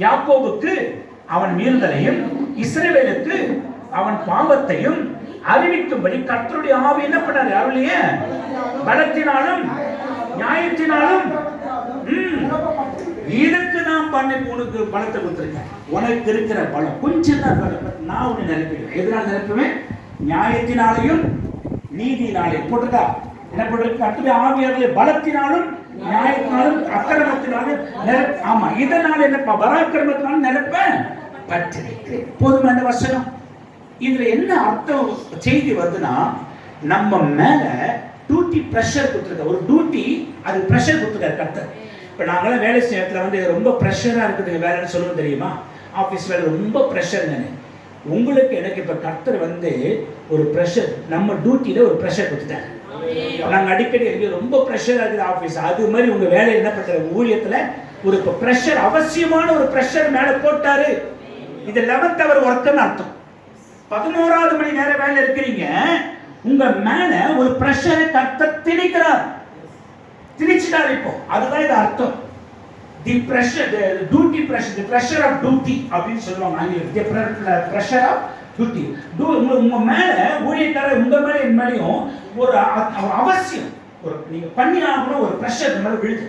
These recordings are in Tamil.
யாக்கோபுக்கு அவன் மீறுதலையும் இஸ்ரவேலுக்கு அவன் பாவத்தையும் அறிவிக்கும்படி கர்த்தருடைய ஆவி என்ன பண்ணாரு? அருளிய பலத்தினாலும் நியாயத்தினாலும் இதுக்கு நான் பண்ணி உனக்கு பலத்தை கொடுத்திருக்கேன். உனக்கு இருக்கிற பலம் கொஞ்சம் தான் பலம். நான் உன்னை நிரப்பிடுவேன். எதனால் நிரப்புவேன்? நியாயத்தினாலையும் நீதியினாலையும் போட்டுக்கா. என்ன போட்டிருக்கு? கர்த்தருடைய ஆவியாலே பலத்தினாலும் நியாயத்தினாலும் அக்கிரமத்தினாலும் ஆமா இதனால என்ன பராக்கிரமத்தினாலும் நிரப்ப பற்றிருக்கிறேன். போதுமான வசனம். இதுல என்ன அர்த்தம் செய்தி வருதுன்னா, நம்ம மேல டியூட்டி பிரஷர் கொடுத்துருக்க ஒரு டியூட்டி, அது பிரஷர் கொடுத்துருக்காரு கர்த்தர். இப்ப நாங்களாம் வேலை செய்ய இடத்துல வந்து ரொம்ப பிரஷரா இருக்குது வேலைன்னு சொல்லுவோம் தெரியுமா? ஆபீஸ் வேலை ரொம்ப பிரஷர். உங்களுக்கு எனக்கு இப்ப கர்த்தர் வந்து ஒரு பிரஷர், நம்ம டியூட்டியில ஒரு பிரஷர் கொடுத்துட்டாரு. நாங்க அடிக்கடி ரொம்ப பிரஷரா இருக்குது ஆபீஸ், அது மாதிரி உங்க வேலை என்ன பண்ற ஊழியத்துல ஒரு பிரஷர், அவசியமான ஒரு பிரஷர் மேல போட்டாரு. இது 11th hour ஒர்க்னு அர்த்தம். 11வது மணி நேரம் வேலை இருக்கிறீங்க, உங்க மேல ஒரு பிரஷரை கர்த்தர் திணிக்கிறார், திணிச்சிட்டார். இப்போ அதுதான் இது அர்த்தம். The pressure, duty pressure, the pressure of duty அப்படின்னு சொல்லுவாங்க ஆங்கிலத்தில். The pressure of duty. உங்க மேல ஊழியக்காரர், உங்க மேல என் மேலையும் ஒரு அவசியம், ஒரு நீங்க பண்ணி ஆகணும், ஒரு பிரஷர் மேல விழுது.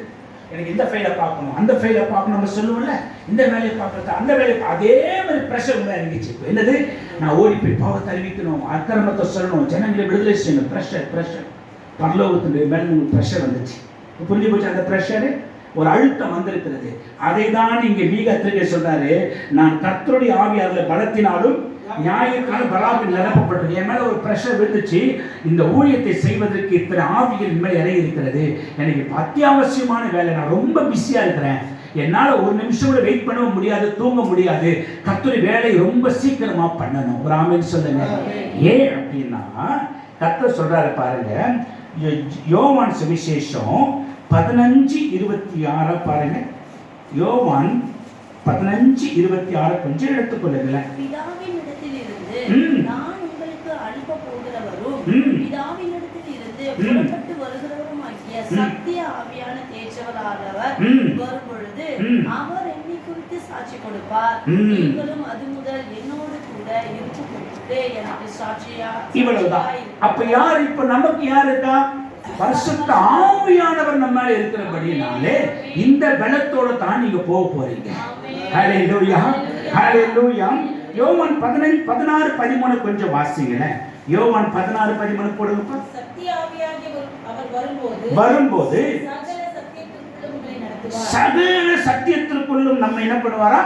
எனக்கு இந்த ஃபைலை பார்க்கணும், அந்த ஃபைலை பார்க்கணும், நம்ம சொல்லுவோம்ல, இந்த வேலையை பார்க்கறது, அந்த வேலையை, அதே மாதிரி பிரஷர் மேல இருந்துச்சு. என்னது? நான் ஓடி போய் பாவத்தை அறிவிக்கணும், அக்கிரமத்தை சொல்லணும், ஜனங்களை விடுதலை செய்யணும். பிரஷர் பிரஷர் பரலோகத்தினுடைய மேல உங்களுக்கு பிரஷர் வந்துச்சு. புரிஞ்சு போச்சு? அந்த பிரஷர் ஒரு அழுத்தம் வந்திருக்கிறது. அதை தான் இங்க மீகத்திற்கு சொல்றாரு, நான் கர்த்தருடைய ஆவியாரில் பலத்தினாலும் நியாயத்தினாலும் பராக்கில் நிரப்பப்பட்டது. என் மேல ஒரு பிரஷர் விழுந்துச்சு. இந்த ஊழியத்தை செய்வதற்கு இத்தனை ஆவிகள் மேல் இறங்கி இருக்கிறது. எனக்கு அத்தியாவசியமான வேலை, நான் ரொம்ப பிஸியா இருக்கிறேன், என்னால ஒரு நிமிஷம் கூட வெயிட் பண்ண முடியாது, தூங்க முடியாது, கர்த்தருடைய வேலை ரொம்ப சீக்கிரமா பண்ணணும். ஒரு ஆமென் சொல்லுங்க. ஏன் அப்படின்னா கர்த்தர் சொல்றாரு பாருங்க, யோவான் சுவிசேஷம் 15:26 பாருங்க. யோவான் 15:26 கொஞ்சம் எடுத்துக்கொள்ளுங்களேன். நான் உங்களுக்கு அனுப்ப போகிறவரும் பிதாவினிடத்தில் இருந்து புறப்பட்டு வருகிறவருமாகிய சத்திய ஆவியான தேற்றவரானவர் வரும்பொழுது அவர் என்னை குறித்து சாட்சி கொடுப்பார். நீங்களும் அது முதல் என்னோடு கூட இருக்கும்போது எனக்கு சாட்சியா. இவ்வளவுதான். அப்ப யார்? இப்ப நமக்கு யார் இருக்கா? பரிசுத்த ஆவியானவர் நம்ம மேல இருக்கிறபடினாலே இந்த பலத்தோட தான் நீங்க போக போறீங்க. ஹல்லேலூயா, ஹல்லேலூயா. யோவான் 16:13 கொஞ்சம் வாசிங்களேன். யோவான் 16:13 போடுங்க. சத்திய ஆவியாகிய அவர் வரும்போது சகல சத்தியத்திற்குள்ளும் நம்மை என்ன பண்ணுவாரா?